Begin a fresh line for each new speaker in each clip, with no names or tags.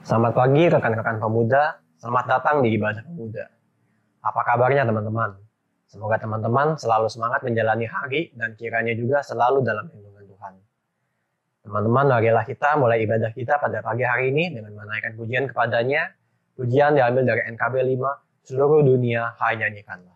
Selamat pagi rekan-rekan pemuda, selamat datang di Ibadah Pemuda. Apa kabarnya teman-teman? Semoga teman-teman selalu semangat menjalani hari dan kiranya juga selalu dalam lindungan Tuhan. Teman-teman, marilah kita mulai ibadah kita pada pagi hari ini dengan menaikkan pujian kepadanya. Pujian diambil dari NKB 5, seluruh dunia hai nyanyikanlah.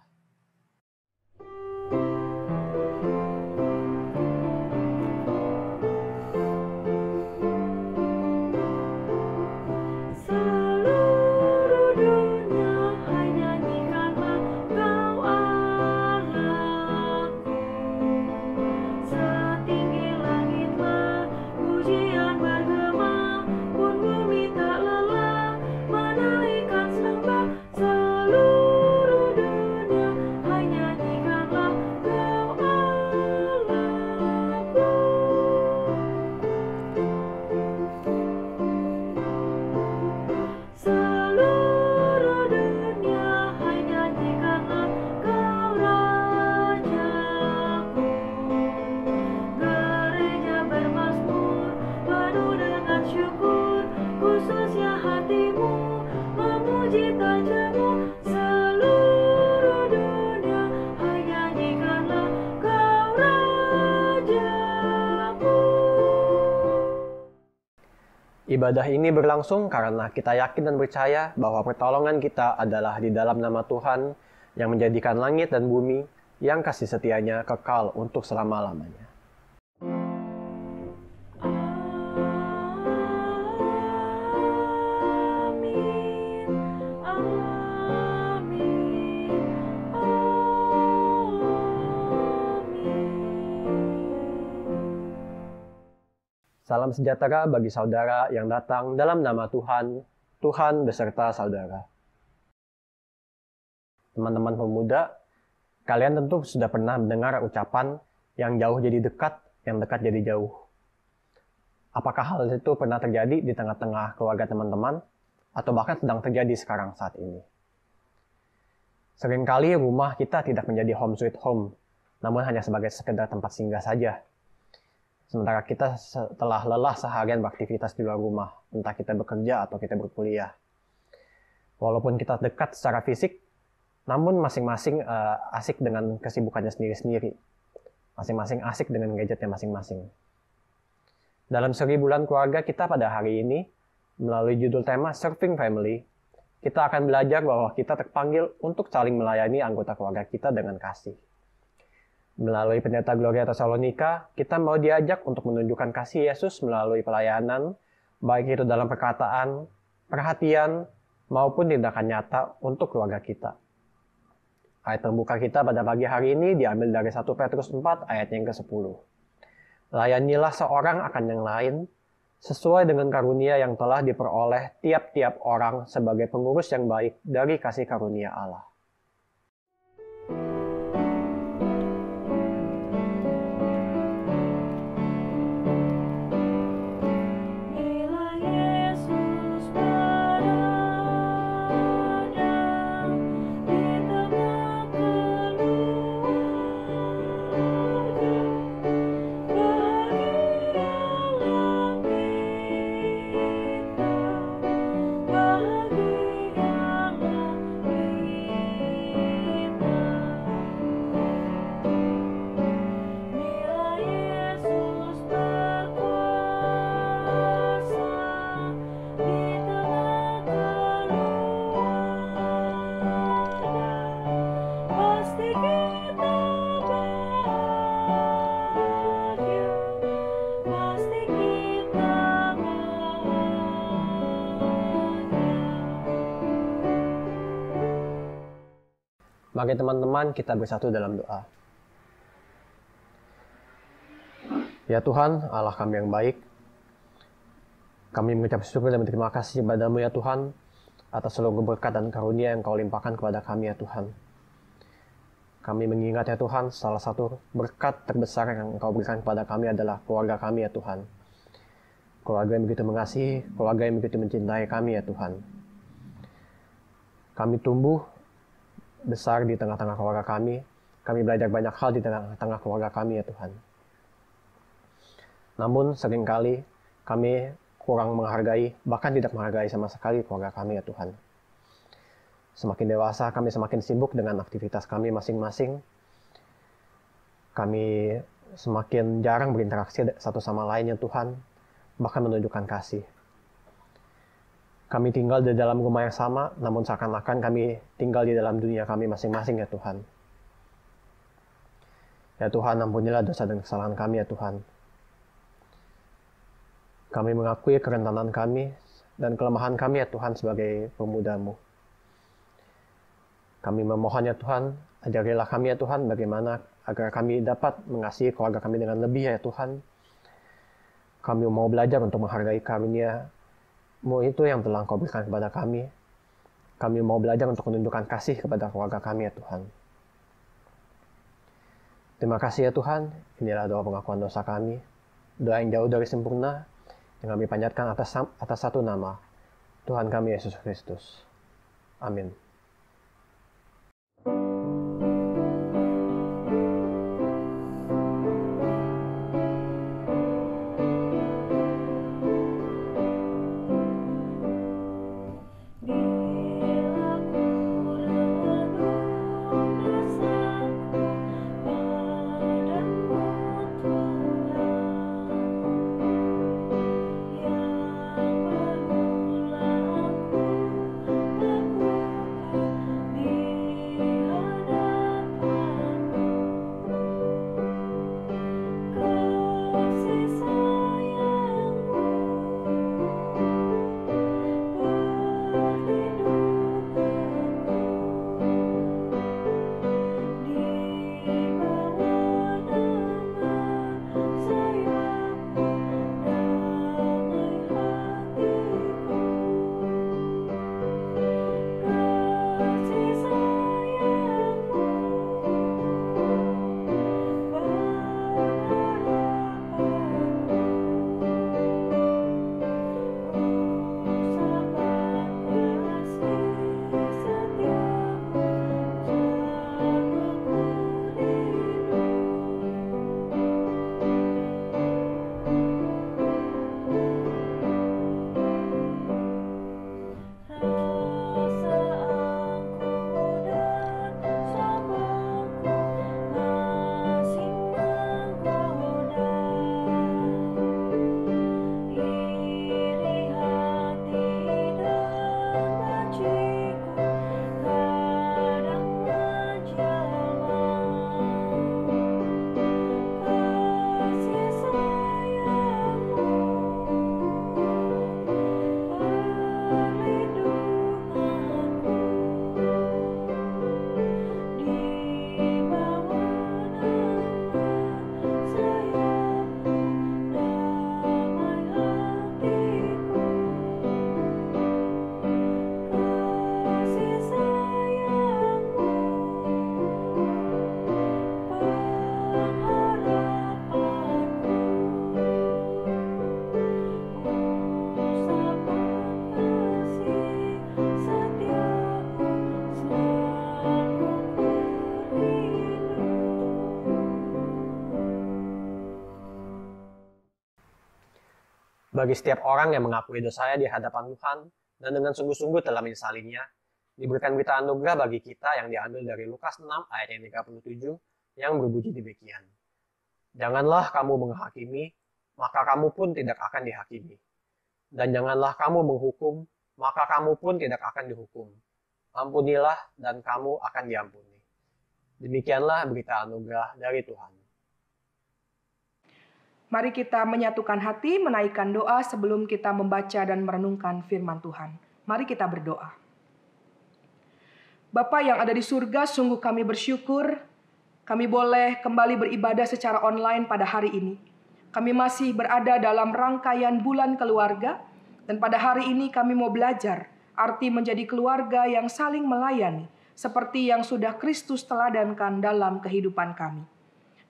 Ibadah ini berlangsung karena kita yakin dan percaya bahwa pertolongan kita adalah di dalam nama Tuhan yang menjadikan langit dan bumi, yang kasih setianya kekal untuk selama-lamanya. Salam sejahtera bagi saudara yang datang dalam nama Tuhan, Tuhan beserta saudara. Teman-teman pemuda, kalian tentu sudah pernah mendengar ucapan yang jauh jadi dekat, yang dekat jadi jauh. Apakah hal itu pernah terjadi di tengah-tengah keluarga teman-teman, atau bahkan sedang terjadi sekarang saat ini? Seringkali rumah kita tidak menjadi home sweet home, namun hanya sebagai sekedar tempat singgah saja. Sementara kita setelah lelah seharian beraktivitas di luar rumah, entah kita bekerja atau kita berkuliah. Walaupun kita dekat secara fisik, namun masing-masing asik dengan kesibukannya sendiri-sendiri. Masing-masing asik dengan gadgetnya masing-masing. Dalam seri bulan keluarga kita pada hari ini, melalui judul tema Serving Family, kita akan belajar bahwa kita terpanggil untuk saling melayani anggota keluarga kita dengan kasih. Melalui pendeta Gloria Tesalonika, kita mau diajak untuk menunjukkan kasih Yesus melalui pelayanan, baik itu dalam perkataan, perhatian, maupun tindakan nyata untuk keluarga kita. Ayat pembuka kita pada pagi hari ini diambil dari 1 Petrus 4 ayat yang ke-10. Layanilah seorang akan yang lain, sesuai dengan karunia yang telah diperoleh tiap-tiap orang sebagai pengurus yang baik dari kasih karunia Allah. Mari teman-teman kita bersatu dalam doa. Ya Tuhan, Allah kami yang baik, kami mengucap syukur dan berterima kasih kepada-Mu ya Tuhan, atas seluruh berkat dan karunia yang Kau limpahkan kepada kami ya Tuhan. Kami mengingat ya Tuhan, salah satu berkat terbesar yang Engkau berikan kepada kami adalah keluarga kami ya Tuhan. Keluarga yang begitu mengasihi, keluarga yang begitu mencintai kami ya Tuhan. Kami tumbuh besar di tengah-tengah keluarga kami belajar banyak hal di tengah-tengah keluarga kami ya Tuhan. Namun seringkali kami kurang menghargai, bahkan tidak menghargai sama sekali keluarga kami ya Tuhan. Semakin dewasa, kami semakin sibuk dengan aktivitas kami masing-masing. Kami semakin jarang berinteraksi satu sama lain ya Tuhan, bahkan menunjukkan kasih. Kami tinggal di dalam rumah yang sama, namun seakan-akan kami tinggal di dalam dunia kami masing-masing ya Tuhan. Ya Tuhan, ampunilah dosa dan kesalahan kami ya Tuhan. Kami mengakui kerentanan kami dan kelemahan kami ya Tuhan sebagai pemuda-Mu. Kami memohon ya Tuhan, ajarilah kami ya Tuhan bagaimana agar kami dapat mengasihi keluarga kami dengan lebih ya Tuhan. Kami mau belajar untuk menghargai karunia-Mu itu yang telah Engkau berikan kepada kami. Kami mau belajar untuk menunjukkan kasih kepada keluarga kami ya Tuhan. Terima kasih ya Tuhan, inilah doa pengakuan dosa kami. Doa yang jauh dari sempurna, yang kami panjatkan atas satu nama, Tuhan kami Yesus Kristus. Amin. Bagi setiap orang yang mengakui dosanya di hadapan Tuhan dan dengan sungguh-sungguh telah menyesalinya, diberikan berita anugerah bagi kita yang diambil dari Lukas 6 ayat yang 37 yang berbunyi demikian. Janganlah kamu menghakimi, maka kamu pun tidak akan dihakimi. Dan janganlah kamu menghukum, maka kamu pun tidak akan dihukum. Ampunilah dan kamu akan diampuni. Demikianlah berita anugerah dari Tuhan.
Mari kita menyatukan hati, menaikkan doa sebelum kita membaca dan merenungkan firman Tuhan. Mari kita berdoa. Bapa yang ada di surga, sungguh kami bersyukur kami boleh kembali beribadah secara online pada hari ini. Kami masih berada dalam rangkaian bulan keluarga, dan pada hari ini kami mau belajar arti menjadi keluarga yang saling melayani, seperti yang sudah Kristus teladankan dalam kehidupan kami.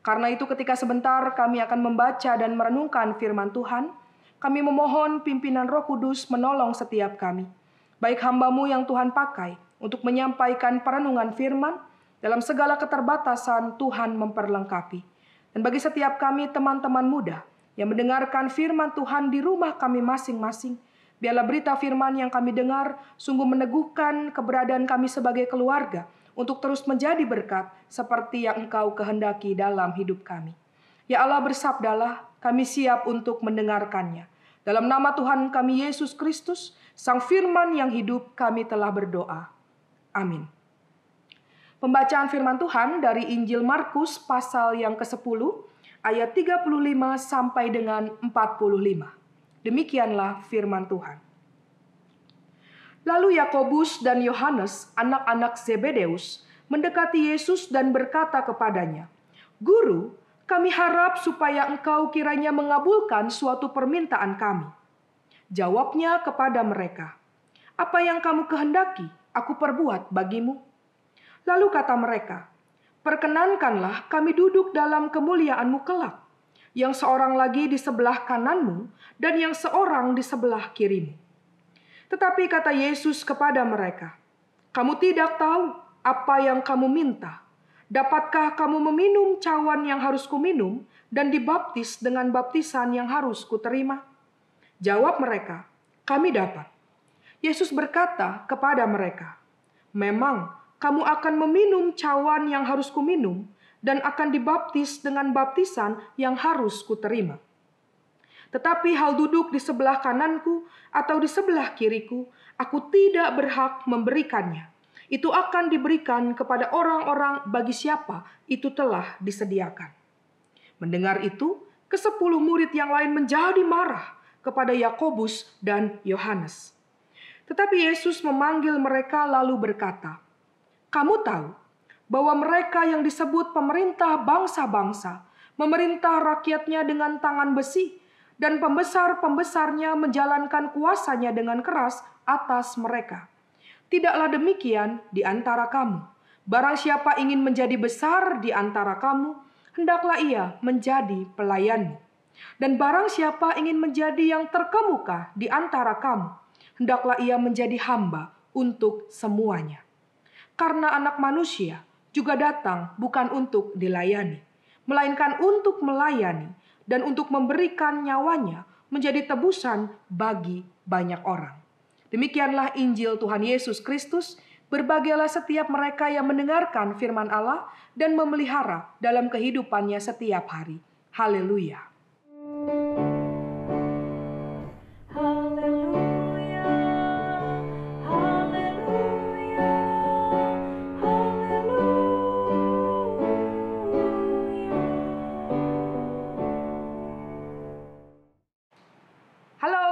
Karena itu ketika sebentar kami akan membaca dan merenungkan firman Tuhan, kami memohon pimpinan Roh Kudus menolong setiap kami. Baik hamba-Mu yang Tuhan pakai untuk menyampaikan perenungan firman, dalam segala keterbatasan Tuhan memperlengkapi. Dan bagi setiap kami teman-teman muda yang mendengarkan firman Tuhan di rumah kami masing-masing. Biarlah berita firman yang kami dengar sungguh meneguhkan keberadaan kami sebagai keluarga untuk terus menjadi berkat seperti yang Engkau kehendaki dalam hidup kami. Ya Allah, bersabdalah, kami siap untuk mendengarkannya. Dalam nama Tuhan kami Yesus Kristus, Sang Firman yang hidup, kami telah berdoa. Amin. Pembacaan firman Tuhan dari Injil Markus pasal yang ke-10, ayat 35 sampai dengan 45. Demikianlah firman Tuhan. Lalu Yakobus dan Yohanes, anak-anak Zebedeus, mendekati Yesus dan berkata kepadanya, "Guru, kami harap supaya Engkau kiranya mengabulkan suatu permintaan kami." Jawabnya kepada mereka, "Apa yang kamu kehendaki, aku perbuat bagimu." Lalu kata mereka, "Perkenankanlah kami duduk dalam kemuliaan-Mu kelak, yang seorang lagi di sebelah kananmu dan yang seorang di sebelah kirimu." Tetapi kata Yesus kepada mereka, "Kamu tidak tahu apa yang kamu minta. Dapatkah kamu meminum cawan yang harus kuminum dan dibaptis dengan baptisan yang harus kuterima?" Jawab mereka, "Kami dapat." Yesus berkata kepada mereka, "Memang kamu akan meminum cawan yang harus kuminum dan akan dibaptis dengan baptisan yang harus kuterima. Tetapi hal duduk di sebelah kananku atau di sebelah kiriku, aku tidak berhak memberikannya. Itu akan diberikan kepada orang-orang bagi siapa itu telah disediakan." Mendengar itu, ke-10 murid yang lain menjadi marah kepada Yakobus dan Yohanes. Tetapi Yesus memanggil mereka lalu berkata, "Kamu tahu bahwa mereka yang disebut pemerintah bangsa-bangsa memerintah rakyatnya dengan tangan besi, dan pembesar-pembesarnya menjalankan kuasanya dengan keras atas mereka. Tidaklah demikian di antara kamu. Barang siapa ingin menjadi besar di antara kamu, hendaklah ia menjadi pelayanmu. Dan barang siapa ingin menjadi yang terkemuka di antara kamu, hendaklah ia menjadi hamba untuk semuanya. Karena Anak Manusia juga datang bukan untuk dilayani, melainkan untuk melayani dan untuk memberikan nyawanya menjadi tebusan bagi banyak orang." Demikianlah Injil Tuhan Yesus Kristus. Berbahagialah setiap mereka yang mendengarkan firman Allah dan memelihara dalam kehidupannya setiap hari. Haleluya.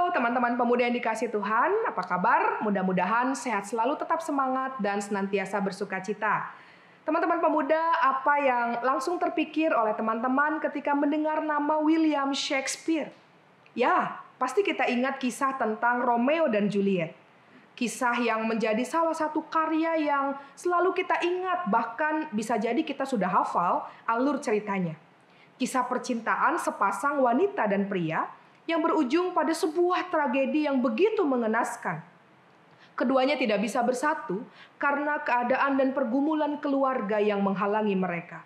Teman-teman pemuda yang dikasihi Tuhan, apa kabar? Mudah-mudahan sehat selalu, tetap semangat, dan senantiasa bersuka cita. Teman-teman pemuda, apa yang langsung terpikir oleh teman-teman ketika mendengar nama William Shakespeare? Ya, pasti kita ingat kisah tentang Romeo dan Juliet. Kisah yang menjadi salah satu karya yang selalu kita ingat, bahkan bisa jadi kita sudah hafal alur ceritanya. Kisah percintaan sepasang wanita dan pria yang berujung pada sebuah tragedi yang begitu mengenaskan. Keduanya tidak bisa bersatu karena keadaan dan pergumulan keluarga yang menghalangi mereka.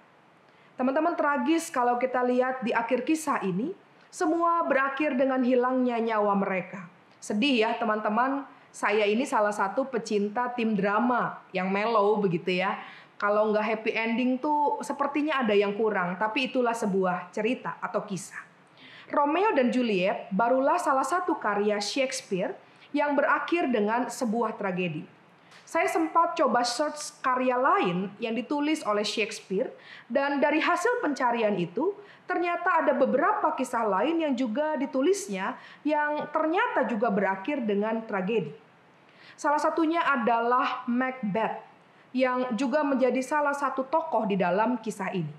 Teman-teman, tragis kalau kita lihat di akhir kisah ini, semua berakhir dengan hilangnya nyawa mereka. Sedih ya teman-teman, saya ini salah satu pecinta tim drama yang mellow begitu ya. Kalau nggak happy ending tuh sepertinya ada yang kurang, tapi itulah sebuah cerita atau kisah. Romeo dan Juliet barulah salah satu karya Shakespeare yang berakhir dengan sebuah tragedi. Saya sempat coba search karya lain yang ditulis oleh Shakespeare, dan dari hasil pencarian itu ternyata ada beberapa kisah lain yang juga ditulisnya yang ternyata juga berakhir dengan tragedi. Salah satunya adalah Macbeth, yang juga menjadi salah satu tokoh di dalam kisah ini.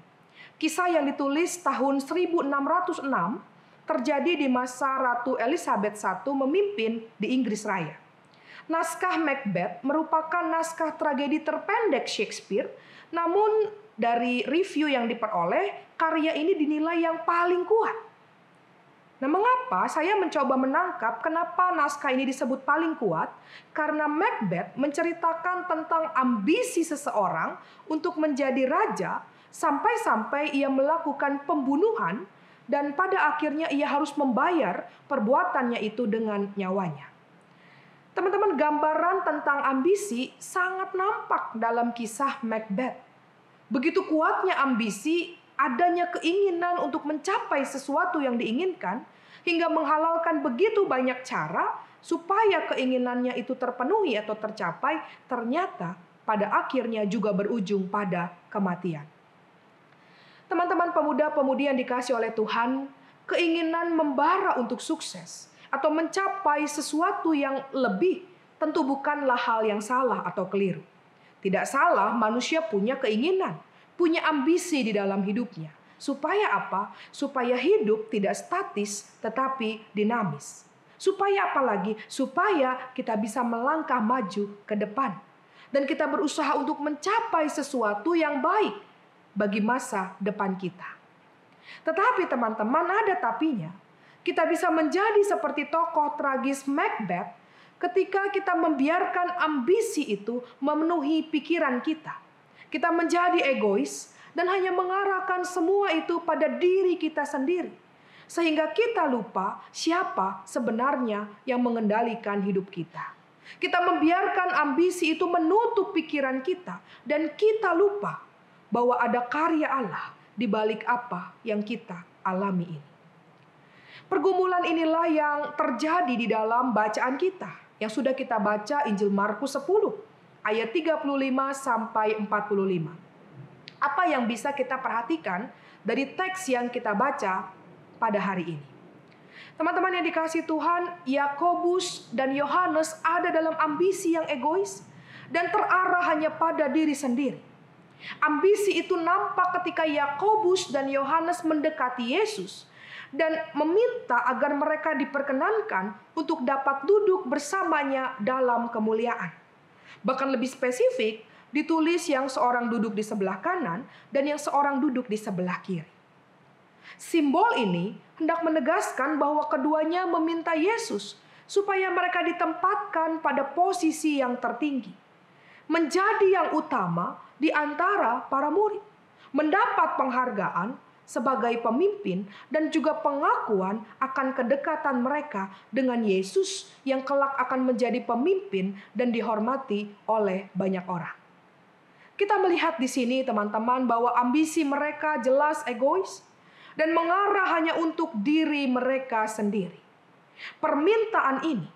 Kisah yang ditulis tahun 1606 terjadi di masa Ratu Elizabeth I memimpin di Inggris Raya. Naskah Macbeth merupakan naskah tragedi terpendek Shakespeare, namun dari review yang diperoleh, karya ini dinilai yang paling kuat. Nah, mengapa saya mencoba menangkap kenapa naskah ini disebut paling kuat? Karena Macbeth menceritakan tentang ambisi seseorang untuk menjadi raja, sampai-sampai ia melakukan pembunuhan dan pada akhirnya ia harus membayar perbuatannya itu dengan nyawanya. Teman-teman, gambaran tentang ambisi sangat nampak dalam kisah Macbeth. Begitu kuatnya ambisi, adanya keinginan untuk mencapai sesuatu yang diinginkan, hingga menghalalkan begitu banyak cara supaya keinginannya itu terpenuhi atau tercapai, ternyata pada akhirnya juga berujung pada kematian. Teman-teman pemuda-pemudi yang dikasih oleh Tuhan, keinginan membara untuk sukses atau mencapai sesuatu yang lebih tentu bukanlah hal yang salah atau keliru. Tidak salah manusia punya keinginan, punya ambisi di dalam hidupnya. Supaya apa? Supaya hidup tidak statis tetapi dinamis. Supaya apa lagi? Supaya kita bisa melangkah maju ke depan. Dan kita berusaha untuk mencapai sesuatu yang baik bagi masa depan kita. Tetapi teman-teman, ada tapinya. Kita bisa menjadi seperti tokoh tragis Macbeth ketika kita membiarkan ambisi itu memenuhi pikiran kita. Kita menjadi egois dan hanya mengarahkan semua itu pada diri kita sendiri. Sehingga kita lupa siapa sebenarnya yang mengendalikan hidup kita. Kita membiarkan ambisi itu menutup pikiran kita dan kita lupa bahwa ada karya Allah di balik apa yang kita alami ini. Pergumulan inilah yang terjadi di dalam bacaan kita yang sudah kita baca Injil Markus 10 ayat 35 sampai 45. Apa yang bisa kita perhatikan dari teks yang kita baca pada hari ini? Teman-teman yang dikasihi Tuhan, Yakobus dan Yohanes ada dalam ambisi yang egois dan terarah hanya pada diri sendiri. Ambisi itu nampak ketika Yakobus dan Yohanes mendekati Yesus dan meminta agar mereka diperkenankan untuk dapat duduk bersamanya dalam kemuliaan. Bahkan lebih spesifik, ditulis yang seorang duduk di sebelah kanan dan yang seorang duduk di sebelah kiri. Simbol ini hendak menegaskan bahwa keduanya meminta Yesus supaya mereka ditempatkan pada posisi yang tertinggi, menjadi yang utama di antara para murid, mendapat penghargaan sebagai pemimpin dan juga pengakuan akan kedekatan mereka dengan Yesus yang kelak akan menjadi pemimpin dan dihormati oleh banyak orang. Kita melihat di sini teman-teman bahwa ambisi mereka jelas egois dan mengarah hanya untuk diri mereka sendiri. Permintaan ini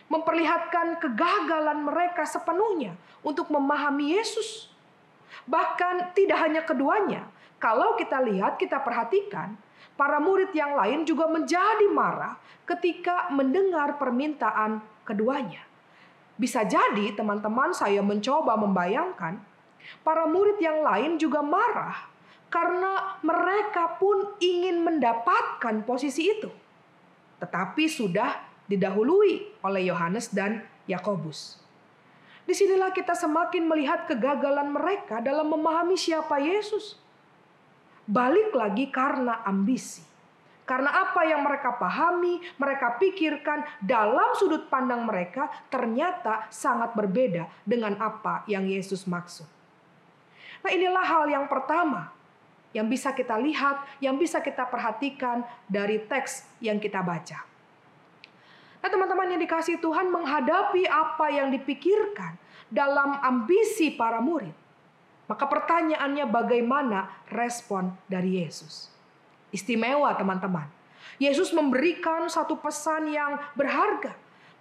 memperlihatkan kegagalan mereka sepenuhnya untuk memahami Yesus. Bahkan tidak hanya keduanya. Kalau kita lihat, kita perhatikan, para murid yang lain juga menjadi marah ketika mendengar permintaan keduanya. Bisa jadi teman-teman, saya mencoba membayangkan, para murid yang lain juga marah karena mereka pun ingin mendapatkan posisi itu. Tetapi sudah didahului oleh Yohanes dan Yakobus. Disinilah kita semakin melihat kegagalan mereka dalam memahami siapa Yesus. Balik lagi karena ambisi. Karena apa yang mereka pahami, mereka pikirkan dalam sudut pandang mereka ternyata sangat berbeda dengan apa yang Yesus maksud. Nah, inilah hal yang pertama yang bisa kita lihat, yang bisa kita perhatikan dari teks yang kita baca. Nah, teman-teman yang dikasihi Tuhan, menghadapi apa yang dipikirkan dalam ambisi para murid, maka pertanyaannya bagaimana respon dari Yesus? Istimewa teman-teman. Yesus memberikan satu pesan yang berharga.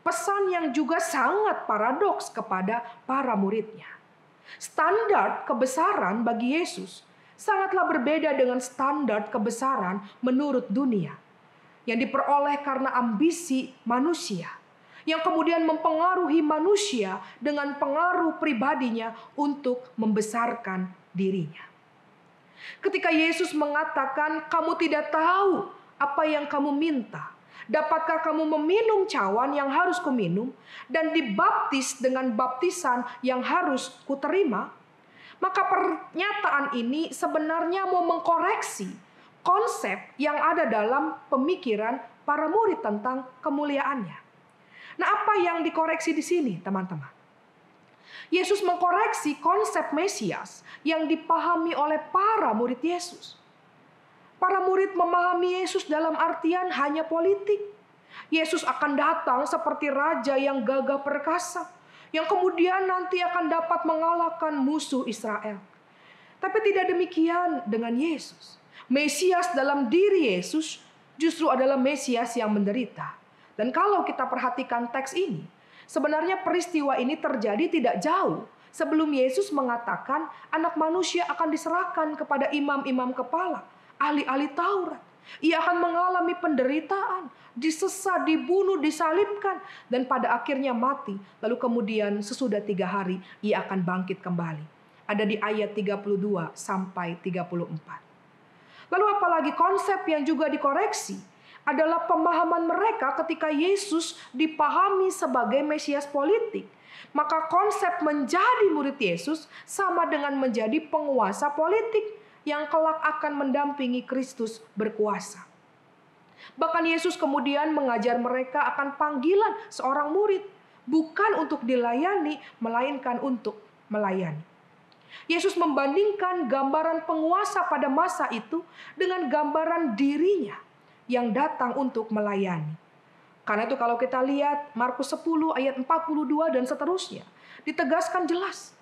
Pesan yang juga sangat paradoks kepada para muridnya. Standar kebesaran bagi Yesus sangatlah berbeda dengan standar kebesaran menurut dunia. Yang diperoleh karena ambisi manusia. Yang kemudian mempengaruhi manusia dengan pengaruh pribadinya untuk membesarkan dirinya. Ketika Yesus mengatakan, kamu tidak tahu apa yang kamu minta. Dapatkah kamu meminum cawan yang harus kuminum dan dibaptis dengan baptisan yang harus kuterima? Maka pernyataan ini sebenarnya mau mengkoreksi konsep yang ada dalam pemikiran para murid tentang kemuliaannya. Nah, apa yang dikoreksi di sini, teman-teman? Yesus mengkoreksi konsep Mesias yang dipahami oleh para murid Yesus. Para murid memahami Yesus dalam artian hanya politik. Yesus akan datang seperti raja yang gagah perkasa, yang kemudian nanti akan dapat mengalahkan musuh Israel. Tapi tidak demikian dengan Yesus. Mesias dalam diri Yesus justru adalah Mesias yang menderita. Dan kalau kita perhatikan teks ini, sebenarnya peristiwa ini terjadi tidak jauh sebelum Yesus mengatakan anak manusia akan diserahkan kepada imam-imam kepala, ahli-ahli Taurat. Ia akan mengalami penderitaan, disesat, dibunuh, disalibkan, dan pada akhirnya mati. Lalu kemudian sesudah 3 hari ia akan bangkit kembali. Ada di ayat 32 sampai 34. Lalu apalagi konsep yang juga dikoreksi adalah pemahaman mereka ketika Yesus dipahami sebagai Mesias politik. Maka konsep menjadi murid Yesus sama dengan menjadi penguasa politik yang kelak akan mendampingi Kristus berkuasa. Bahkan Yesus kemudian mengajar mereka akan panggilan seorang murid. Bukan untuk dilayani, melainkan untuk melayani. Yesus membandingkan gambaran penguasa pada masa itu dengan gambaran dirinya yang datang untuk melayani. Karena itu kalau kita lihat Markus 10 ayat 42 dan seterusnya, ditegaskan jelas.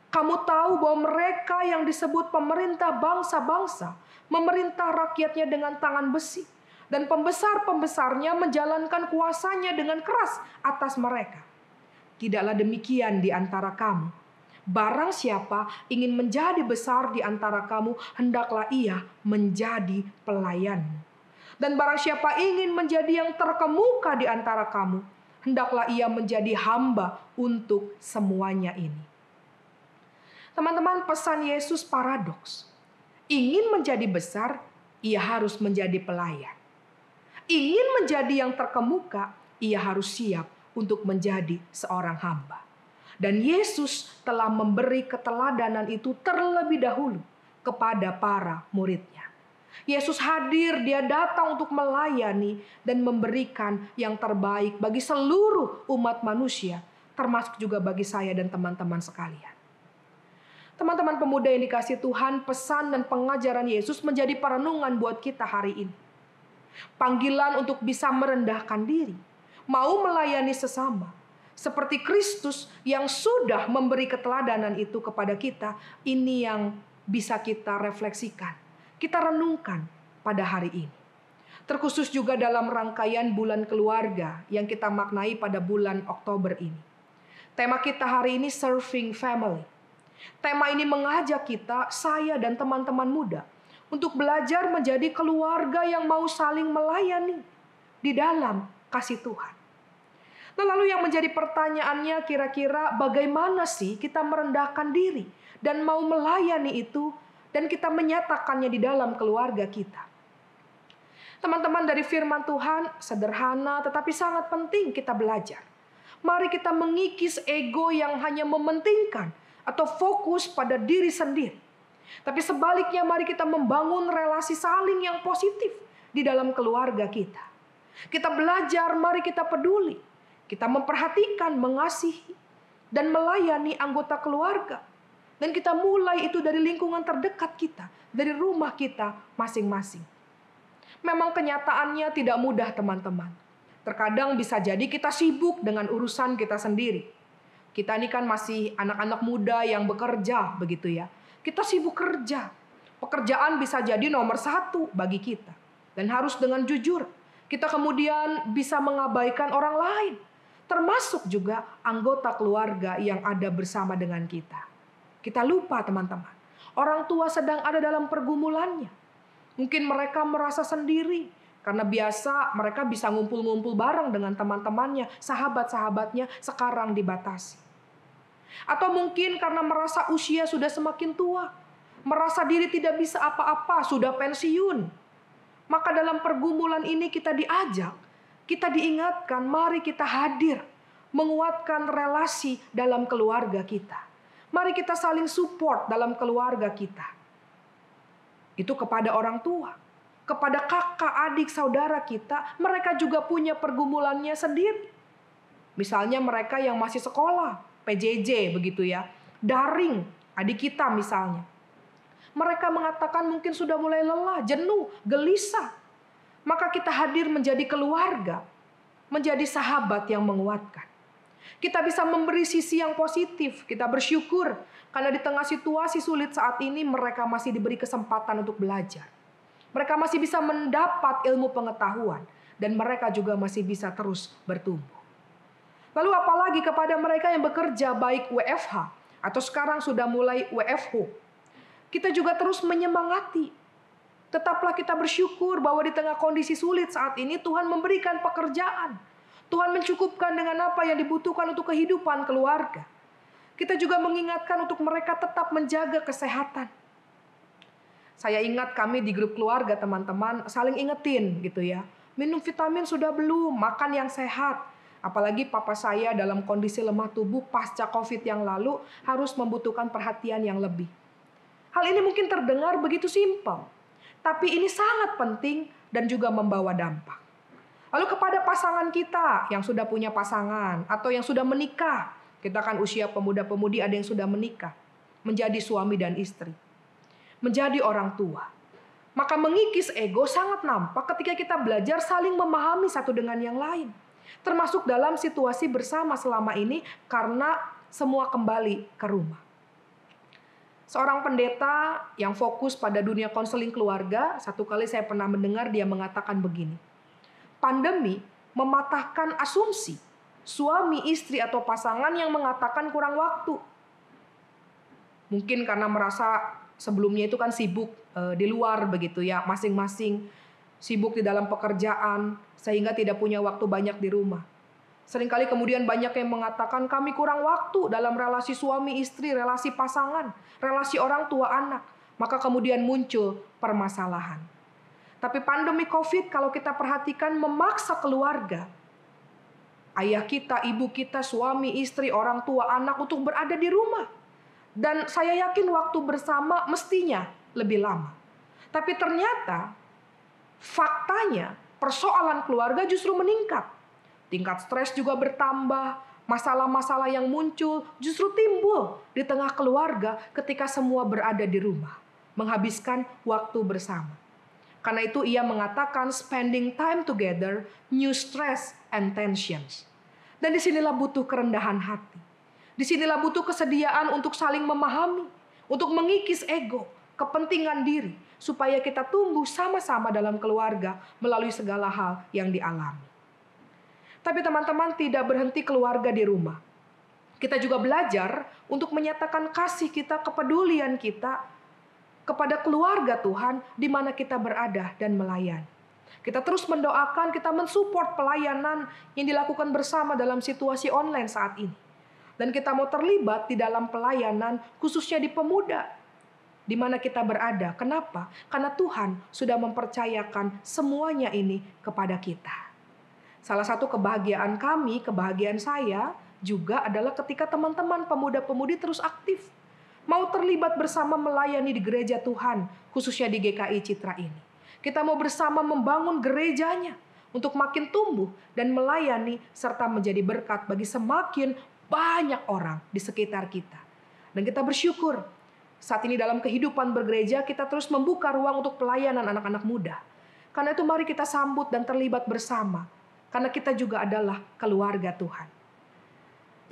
Kamu tahu bahwa mereka yang disebut pemerintah bangsa-bangsa memerintah rakyatnya dengan tangan besi, dan pembesar-pembesarnya menjalankan kuasanya dengan keras atas mereka. Tidaklah demikian di antara kamu. Barang siapa ingin menjadi besar di antara kamu, hendaklah ia menjadi pelayanmu. Dan barang siapa ingin menjadi yang terkemuka di antara kamu, hendaklah ia menjadi hamba untuk semuanya ini. Teman-teman, pesan Yesus paradoks. Ingin menjadi besar, ia harus menjadi pelayan. Ingin menjadi yang terkemuka, ia harus siap untuk menjadi seorang hamba. Dan Yesus telah memberi keteladanan itu terlebih dahulu kepada para muridnya. Yesus hadir, dia datang untuk melayani dan memberikan yang terbaik bagi seluruh umat manusia, termasuk juga bagi saya dan teman-teman sekalian. Teman-teman pemuda yang dikasihi Tuhan, pesan dan pengajaran Yesus menjadi perenungan buat kita hari ini. Panggilan untuk bisa merendahkan diri, mau melayani sesama, seperti Kristus yang sudah memberi keteladanan itu kepada kita, ini yang bisa kita refleksikan. Kita renungkan pada hari ini. Terkhusus juga dalam rangkaian bulan keluarga yang kita maknai pada bulan Oktober ini. Tema kita hari ini Serving Family. Tema ini mengajak kita, saya dan teman-teman muda, untuk belajar menjadi keluarga yang mau saling melayani di dalam kasih Tuhan. Nah, lalu yang menjadi pertanyaannya kira-kira bagaimana sih kita merendahkan diri dan mau melayani itu, dan kita menyatakannya di dalam keluarga kita. Teman-teman, dari firman Tuhan sederhana tetapi sangat penting kita belajar. Mari kita mengikis ego yang hanya mementingkan atau fokus pada diri sendiri. Tapi sebaliknya mari kita membangun relasi saling yang positif di dalam keluarga kita. Kita belajar, mari kita peduli. Kita memperhatikan, mengasihi, dan melayani anggota keluarga. Dan kita mulai itu dari lingkungan terdekat kita, dari rumah kita masing-masing. Memang kenyataannya tidak mudah, teman-teman. Terkadang bisa jadi kita sibuk dengan urusan kita sendiri. Kita ini kan masih anak-anak muda yang bekerja, begitu ya. Kita sibuk kerja. Pekerjaan bisa jadi nomor 1 bagi kita. Dan harus dengan jujur. Kita kemudian bisa mengabaikan orang lain. Termasuk juga anggota keluarga yang ada bersama dengan kita. Kita lupa, teman-teman. Orang tua sedang ada dalam pergumulannya. Mungkin mereka merasa sendiri. Karena biasa mereka bisa ngumpul-ngumpul bareng dengan teman-temannya, sahabat-sahabatnya, sekarang dibatasi. Atau mungkin karena merasa usia sudah semakin tua. Merasa diri tidak bisa apa-apa, sudah pensiun. Maka dalam pergumulan ini kita diajak, kita diingatkan, mari kita hadir. Menguatkan relasi dalam keluarga kita. Mari kita saling support dalam keluarga kita. Itu kepada orang tua, kepada kakak, adik, saudara kita, mereka juga punya pergumulannya sendiri. Misalnya mereka yang masih sekolah, PJJ begitu ya, daring, adik kita misalnya. Mereka mengatakan mungkin sudah mulai lelah, jenuh, gelisah. Maka kita hadir menjadi keluarga, menjadi sahabat yang menguatkan. Kita bisa memberi sisi yang positif, kita bersyukur karena di tengah situasi sulit saat ini mereka masih diberi kesempatan untuk belajar. Mereka masih bisa mendapat ilmu pengetahuan dan mereka juga masih bisa terus bertumbuh. Lalu apalagi kepada mereka yang bekerja baik WFH atau sekarang sudah mulai WFH. Kita juga terus menyemangati. Tetaplah kita bersyukur bahwa di tengah kondisi sulit saat ini Tuhan memberikan pekerjaan. Tuhan mencukupkan dengan apa yang dibutuhkan untuk kehidupan keluarga. Kita juga mengingatkan untuk mereka tetap menjaga kesehatan. Saya ingat kami di grup keluarga teman-teman saling ingetin gitu ya. Minum vitamin sudah belum, makan yang sehat. Apalagi papa saya dalam kondisi lemah tubuh pasca COVID yang lalu harus membutuhkan perhatian yang lebih. Hal ini mungkin terdengar begitu simpel, tapi ini sangat penting dan juga membawa dampak. Lalu kepada pasangan kita yang sudah punya pasangan atau yang sudah menikah, kita kan usia pemuda-pemudi ada yang sudah menikah, menjadi suami dan istri, menjadi orang tua. Maka mengikis ego sangat nampak ketika kita belajar saling memahami satu dengan yang lain. Termasuk dalam situasi bersama selama ini karena semua kembali ke rumah. Seorang pendeta yang fokus pada dunia konseling keluarga, satu kali saya pernah mendengar dia mengatakan begini. Pandemi mematahkan asumsi suami, istri atau pasangan yang mengatakan kurang waktu. Mungkin karena merasa sebelumnya itu kan sibuk di luar begitu ya, masing-masing sibuk di dalam pekerjaan sehingga tidak punya waktu banyak di rumah. Seringkali kemudian banyak yang mengatakan kami kurang waktu dalam relasi suami istri, relasi pasangan, relasi orang tua anak. Maka kemudian muncul permasalahan. Tapi pandemi COVID kalau kita perhatikan memaksa keluarga, ayah kita, ibu kita, suami, istri, orang tua, anak untuk berada di rumah. Dan saya yakin waktu bersama mestinya lebih lama. Tapi ternyata faktanya persoalan keluarga justru meningkat. Tingkat stres juga bertambah, masalah-masalah yang muncul justru timbul di tengah keluarga ketika semua berada di rumah, menghabiskan waktu bersama. Karena itu ia mengatakan spending time together, new stress and tensions. Dan disinilah butuh kerendahan hati. Disinilah butuh kesediaan untuk saling memahami, untuk mengikis ego, kepentingan diri, supaya kita tumbuh sama-sama dalam keluarga melalui segala hal yang dialami. Tapi teman-teman tidak berhenti keluarga di rumah. Kita juga belajar untuk menyatakan kasih kita, kepedulian kita kepada keluarga Tuhan di mana kita berada dan melayani. Kita terus mendoakan, kita mensupport pelayanan yang dilakukan bersama dalam situasi online saat ini. Dan kita mau terlibat di dalam pelayanan khususnya di pemuda, di mana kita berada. Kenapa? Karena Tuhan sudah mempercayakan semuanya ini kepada kita. Salah satu kebahagiaan kami, kebahagiaan saya juga adalah ketika teman-teman pemuda-pemudi terus aktif. Mau terlibat bersama melayani di gereja Tuhan, khususnya di GKI Citra ini. Kita mau bersama membangun gerejanya untuk makin tumbuh dan melayani serta menjadi berkat bagi semakin banyak orang di sekitar kita. Dan kita bersyukur saat ini dalam kehidupan bergereja kita terus membuka ruang untuk pelayanan anak-anak muda. Karena itu mari kita sambut dan terlibat bersama. Karena kita juga adalah keluarga Tuhan.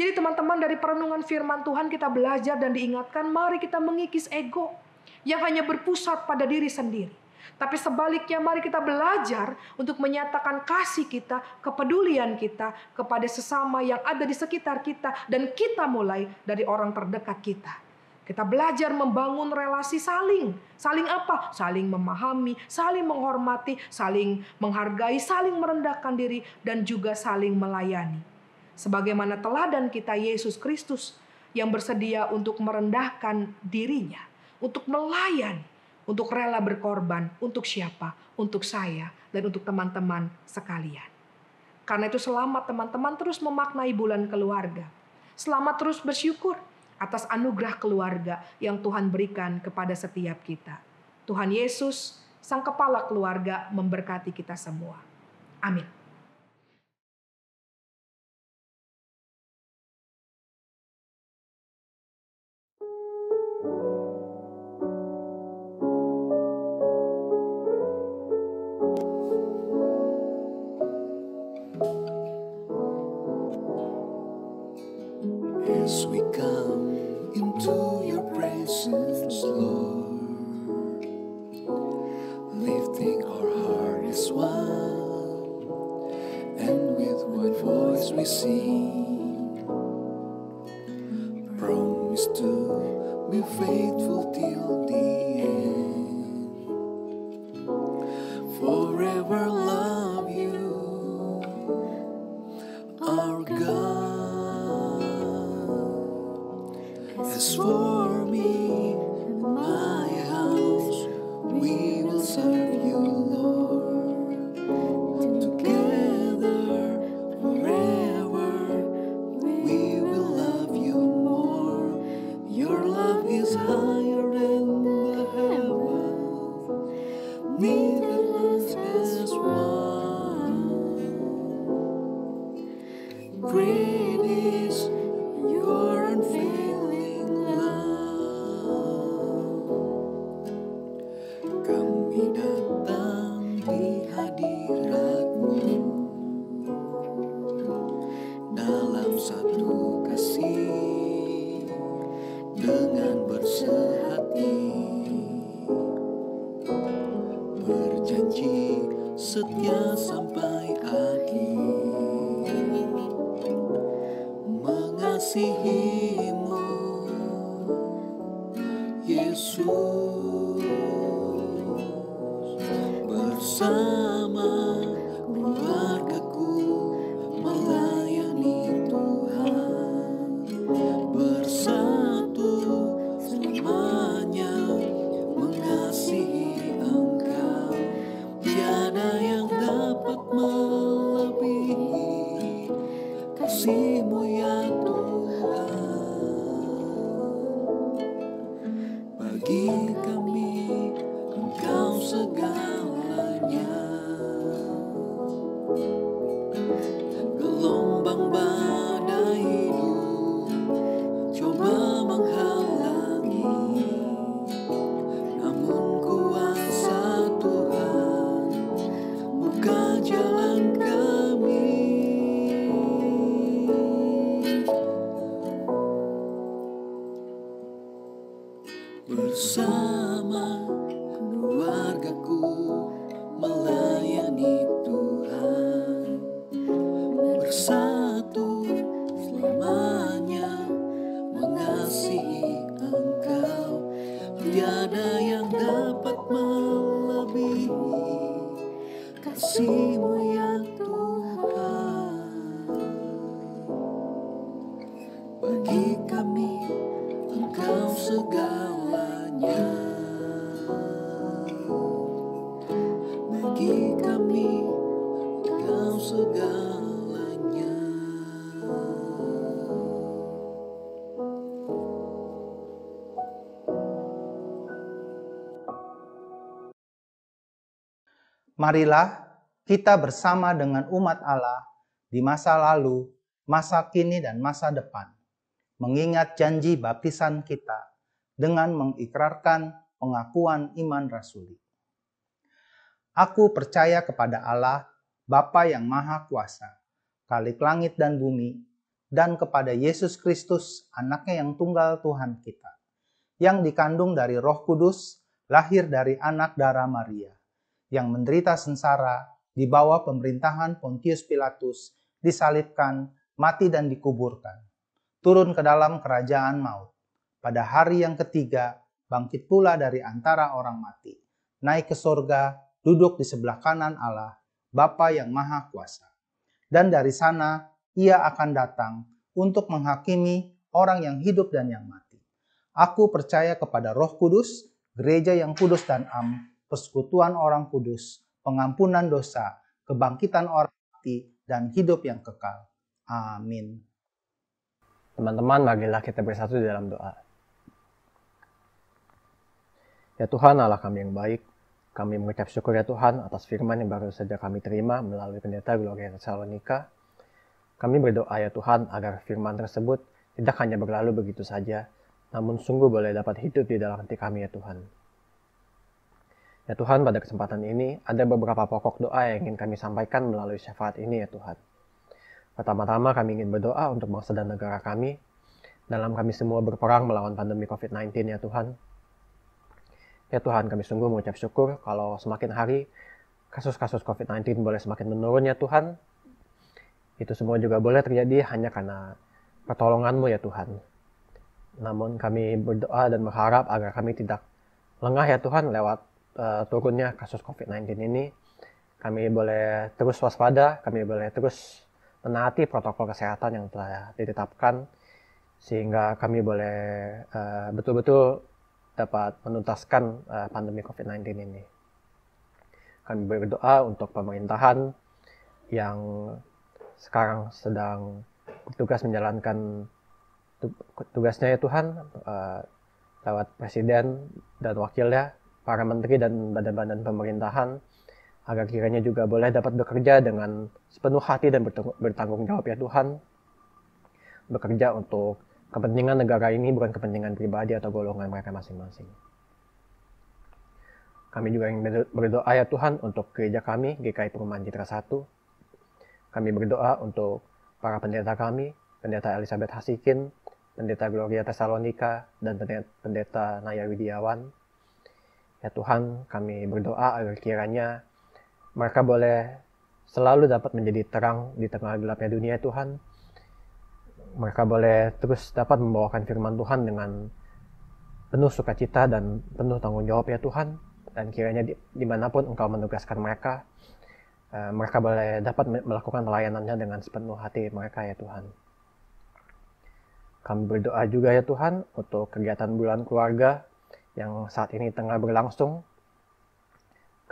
Jadi teman-teman dari perenungan firman Tuhan kita belajar dan diingatkan mari kita mengikis ego yang hanya berpusat pada diri sendiri. Tapi sebaliknya mari kita belajar untuk menyatakan kasih kita, kepedulian kita kepada sesama yang ada di sekitar kita. Dan kita mulai dari orang terdekat kita. Kita belajar membangun relasi saling. Saling apa? Saling memahami, saling menghormati, saling menghargai, saling merendahkan diri, dan juga saling melayani. Sebagaimana teladan kita Yesus Kristus yang bersedia untuk merendahkan dirinya, untuk melayani, untuk rela berkorban, untuk siapa? Untuk saya dan untuk teman-teman sekalian. Karena itu selamat teman-teman terus memaknai bulan keluarga. Selamat terus bersyukur atas anugerah keluarga yang Tuhan berikan kepada setiap kita. Tuhan Yesus, Sang Kepala keluarga, memberkati kita semua. Amin.
sing, promise to be faithful till the end. Forever love you, our God. As for me and my house, we will serve you, Lord. Together forever, we will love you more. Your love is higher than the heavens, neither as one. Great is your unfailing love. Kami datang di hadirat-Mu dalam satu kasih dengan bersehati, berjanji setia sampai akhir, mengasihi-Mu, Yesus, bersama keluargaku melayani Tuhan, bersatu selamanya mengasihi Engkau. Tiada yang dapat melebihi kasih-Mu ya Tuhan. Bagi kami Engkau segalanya. Gelombang badai hidup coba menghalangi, namun kuasa Tuhan buka jalan kami. Bersama keluargaku melayani Tuhan, bersatu selamanya mengasihi Engkau. Tiada yang dapat melebihi kasih-Mu ya Tuhan. Bagi kami Engkau segalanya. Bagi kami Engkau segalanya.
Marilah kita bersama dengan umat Allah di masa lalu, masa kini, dan masa depan, mengingat janji baptisan kita dengan mengikrarkan pengakuan iman rasuli. Aku percaya kepada Allah, Bapa yang Maha Kuasa, Khalik langit dan bumi, dan kepada Yesus Kristus, Anaknya yang tunggal Tuhan kita, yang dikandung dari Roh Kudus, lahir dari anak darah Maria, yang menderita sengsara di bawah pemerintahan Pontius Pilatus, disalibkan, mati dan dikuburkan, turun ke dalam kerajaan maut. Pada hari yang ketiga, bangkit pula dari antara orang mati, naik ke sorga, duduk di sebelah kanan Allah, Bapa yang Maha Kuasa. Dan dari sana, Ia akan datang untuk menghakimi orang yang hidup dan yang mati. Aku percaya kepada Roh Kudus, gereja yang kudus dan am, persekutuan orang kudus, pengampunan dosa, kebangkitan orang mati, dan hidup yang kekal. Amin.
Teman-teman, marilah kita bersatu di dalam doa. Ya Tuhan, Allah kami yang baik, kami mengucap syukur ya Tuhan atas firman yang baru saja kami terima melalui pendeta Gloria Tesalonika. Kami berdoa ya Tuhan agar firman tersebut tidak hanya berlalu begitu saja, namun sungguh boleh dapat hidup di dalam hati kami ya Tuhan. Ya Tuhan, pada kesempatan ini ada beberapa pokok doa yang ingin kami sampaikan melalui syafaat ini ya Tuhan. Pertama-tama kami ingin berdoa untuk bangsa dan negara kami, dalam kami semua berperang melawan pandemi COVID-19 ya Tuhan. Ya Tuhan, kami sungguh mengucap syukur kalau semakin hari kasus-kasus COVID-19 boleh semakin menurun ya Tuhan. Itu semua juga boleh terjadi hanya karena pertolongan-Mu ya Tuhan. Namun kami berdoa dan berharap agar kami tidak lengah ya Tuhan lewat turunnya kasus COVID-19 ini. Kami boleh terus waspada, kami boleh terus menaati protokol kesehatan yang telah ditetapkan, sehingga kami boleh betul-betul dapat menuntaskan pandemi COVID-19 ini. Kami berdoa untuk pemerintahan yang sekarang sedang bertugas menjalankan tugasnya ya Tuhan, lewat presiden dan wakilnya, para menteri dan badan-badan pemerintahan, agar kiranya juga boleh dapat bekerja dengan sepenuh hati dan bertanggung jawab ya Tuhan, bekerja untuk kepentingan negara ini, bukan kepentingan pribadi atau golongan mereka masing-masing. Kami juga ingin berdoa ya Tuhan untuk gereja kami, GKI Perumahan Citra 1. Kami berdoa untuk para pendeta kami, Pendeta Elizabeth Hasikin, Pendeta Gloria Tesalonika, dan Pendeta Naya Widiawan. Ya Tuhan, kami berdoa agar kiranya mereka boleh selalu dapat menjadi terang di tengah gelapnya dunia Tuhan. Mereka boleh terus dapat membawakan firman Tuhan dengan penuh sukacita dan penuh tanggung jawab ya Tuhan. Dan kiranya dimanapun Engkau menugaskan mereka, mereka boleh dapat melakukan pelayanannya dengan sepenuh hati mereka ya Tuhan. Kami berdoa juga ya Tuhan untuk kegiatan bulan keluarga yang saat ini tengah berlangsung.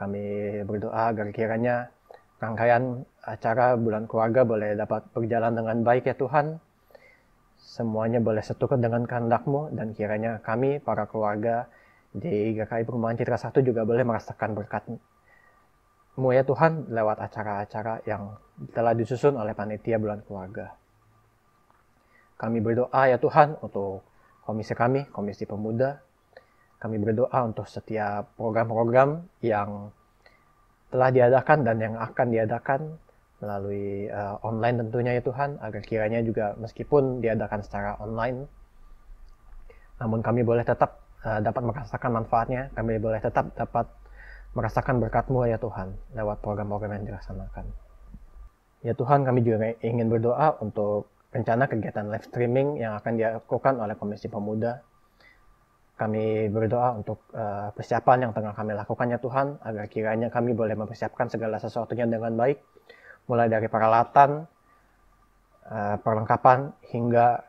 Kami berdoa agar kiranya rangkaian acara bulan keluarga boleh dapat berjalan dengan baik ya Tuhan. Semuanya boleh seturut dengan kehendak-Mu, dan kiranya kami, para keluarga di GKI Perumahan Citra 1 juga boleh merasakan berkat-Mu ya Tuhan lewat acara-acara yang telah disusun oleh panitia bulan keluarga. Kami berdoa ya Tuhan untuk komisi kami, Komisi Pemuda. Kami berdoa untuk setiap program-program yang telah diadakan dan yang akan diadakan melalui online tentunya ya Tuhan, agar kiranya juga meskipun diadakan secara online, namun kami boleh tetap dapat merasakan manfaatnya, kami boleh tetap dapat merasakan berkat-Mu ya Tuhan lewat program-program yang dilaksanakan. Ya Tuhan, kami juga ingin berdoa untuk rencana kegiatan live streaming yang akan dilakukan oleh Komisi Pemuda. Kami berdoa untuk persiapan yang tengah kami lakukan ya Tuhan, agar kiranya kami boleh mempersiapkan segala sesuatunya dengan baik, mulai dari peralatan, perlengkapan, hingga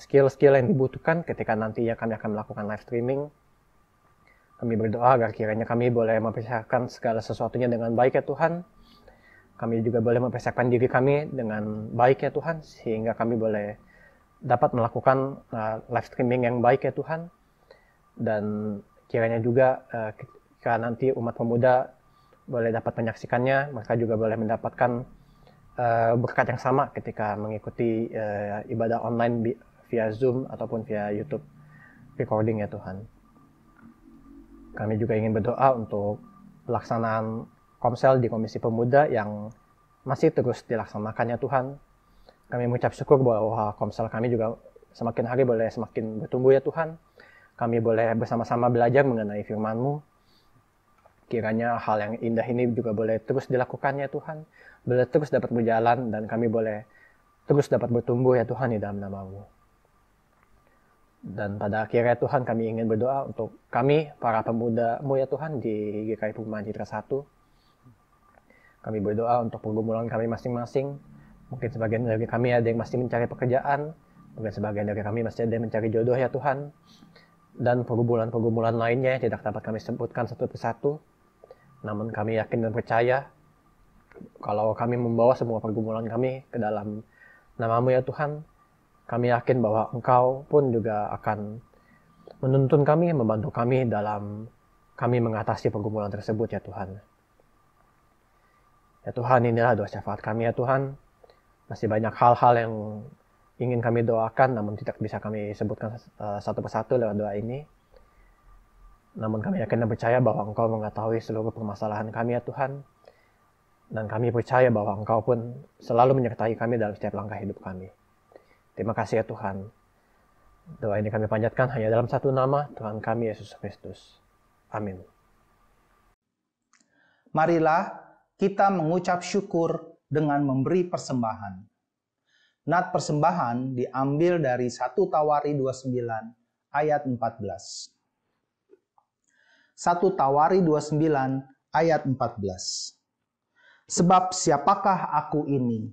skill-skill yang dibutuhkan ketika nantinya kami akan melakukan live streaming. Kami berdoa agar kiranya kami boleh mempersiapkan segala sesuatunya dengan baik ya Tuhan. Kami juga boleh mempersiapkan diri kami dengan baik ya Tuhan, sehingga kami boleh dapat melakukan live streaming yang baik ya Tuhan. Dan kiranya juga ketika nanti umat pemuda boleh dapat menyaksikannya, mereka juga boleh mendapatkan berkat yang sama ketika mengikuti ibadah online via Zoom ataupun via YouTube recording ya Tuhan. Kami juga ingin berdoa untuk pelaksanaan Komsel di Komisi Pemuda yang masih terus dilaksanakan ya Tuhan. Kami mengucap syukur bahwa Komsel kami juga semakin hari boleh semakin bertumbuh ya Tuhan. Kami boleh bersama-sama belajar mengenai firman-Mu. Kiranya hal yang indah ini juga boleh terus dilakukan ya Tuhan. Boleh terus dapat berjalan, dan kami boleh terus dapat bertumbuh ya Tuhan di dalam nama-Mu. Dan pada akhirnya Tuhan, kami ingin berdoa untuk kami, para pemuda-Mu ya Tuhan di GKI Perumahan Citra 1. Kami berdoa untuk pergumulan kami masing-masing. Mungkin sebagian dari kami ada yang masih mencari pekerjaan. Mungkin sebagian dari kami masih ada yang mencari jodoh ya Tuhan. Dan pergumulan-pergumulan lainnya yang tidak dapat kami sebutkan satu persatu. Namun kami yakin dan percaya kalau kami membawa semua pergumulan kami ke dalam nama-Mu ya Tuhan, kami yakin bahwa Engkau pun juga akan menuntun kami, membantu kami dalam kami mengatasi pergumulan tersebut ya Tuhan. Ya Tuhan, inilah doa syafaat kami ya Tuhan. Masih banyak hal-hal yang ingin kami doakan, namun tidak bisa kami sebutkan satu persatu lewat doa ini. Namun kami yakin dan percaya bahwa Engkau mengetahui seluruh permasalahan kami ya Tuhan. Dan kami percaya bahwa Engkau pun selalu menyertai kami dalam setiap langkah hidup kami. Terima kasih ya Tuhan. Doa ini kami panjatkan hanya dalam satu nama, Tuhan kami Yesus Kristus. Amin.
Marilah kita mengucap syukur dengan memberi persembahan. Nat persembahan diambil dari 1 Tawari 29 ayat 14. 1 Tawari 29 ayat 14. Sebab siapakah aku ini,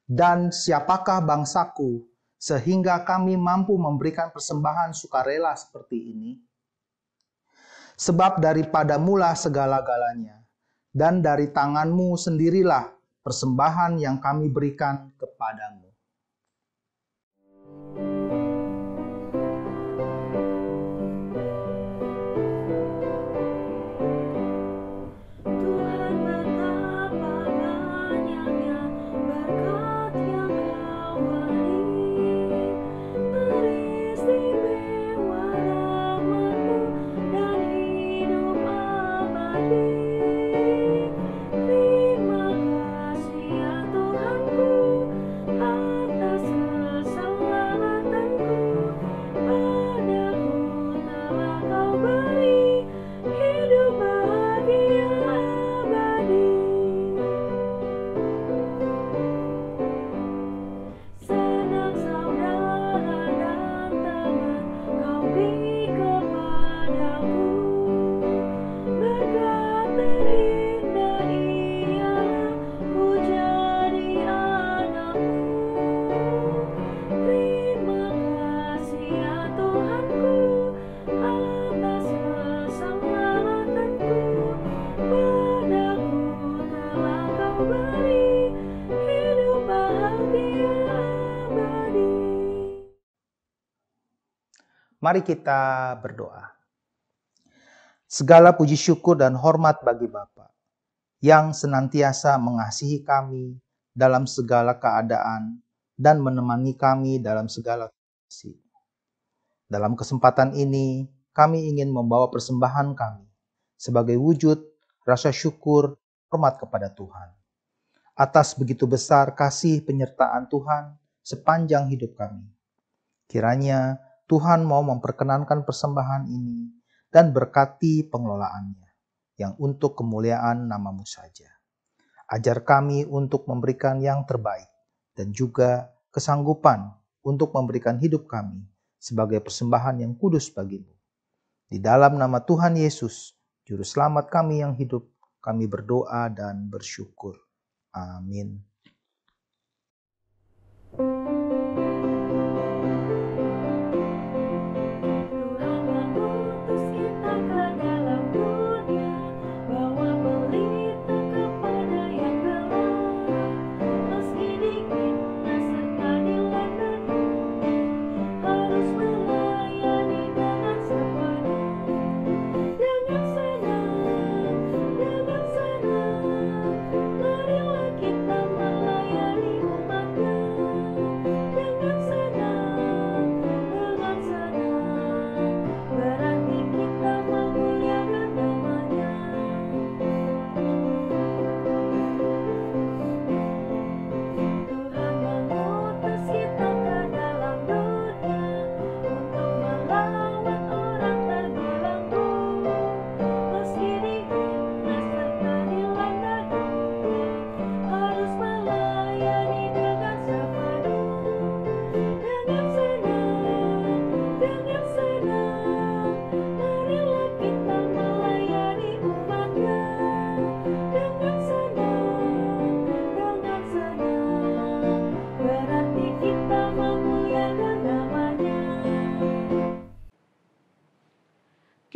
dan siapakah bangsaku, sehingga kami mampu memberikan persembahan sukarela seperti ini? Sebab daripada mula segala-galanya, dan dari tanganmu sendirilah persembahan yang kami berikan kepadamu. Mari kita berdoa. Segala puji syukur dan hormat bagi Bapa yang senantiasa mengasihi kami dalam segala keadaan dan menemani kami dalam segala kondisi. Dalam kesempatan ini, kami ingin membawa persembahan kami sebagai wujud rasa syukur hormat kepada Tuhan atas begitu besar kasih penyertaan Tuhan sepanjang hidup kami. Kiranya Tuhan mau memperkenankan persembahan ini dan berkati pengelolaannya yang untuk kemuliaan nama-Mu saja. Ajar kami untuk memberikan yang terbaik dan juga kesanggupan untuk memberikan hidup kami sebagai persembahan yang kudus bagi-Mu. Di dalam nama Tuhan Yesus, Juru Selamat kami yang hidup, kami berdoa dan bersyukur. Amin.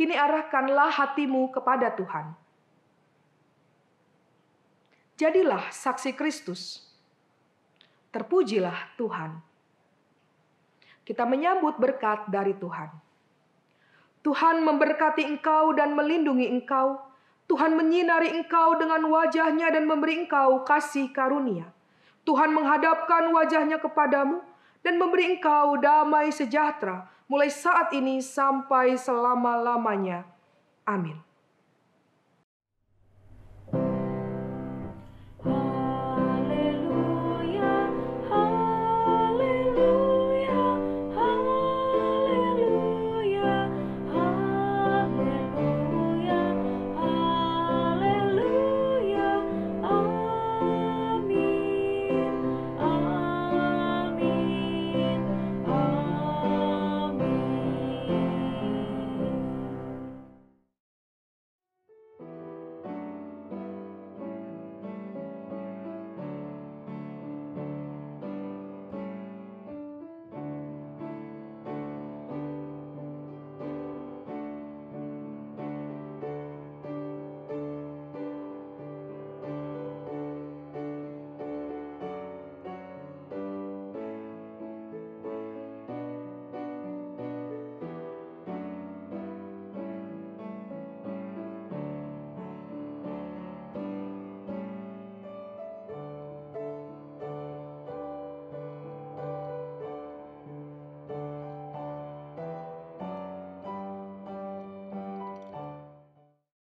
Kini arahkanlah hatimu kepada Tuhan. Jadilah saksi Kristus. Terpujilah Tuhan. Kita menyambut berkat dari Tuhan. Tuhan memberkati engkau dan melindungi engkau. Tuhan menyinari engkau dengan wajah-Nya dan memberi engkau kasih karunia. Tuhan menghadapkan wajah-Nya kepadamu dan memberi engkau damai sejahtera mulai saat ini sampai selama-lamanya. Amin.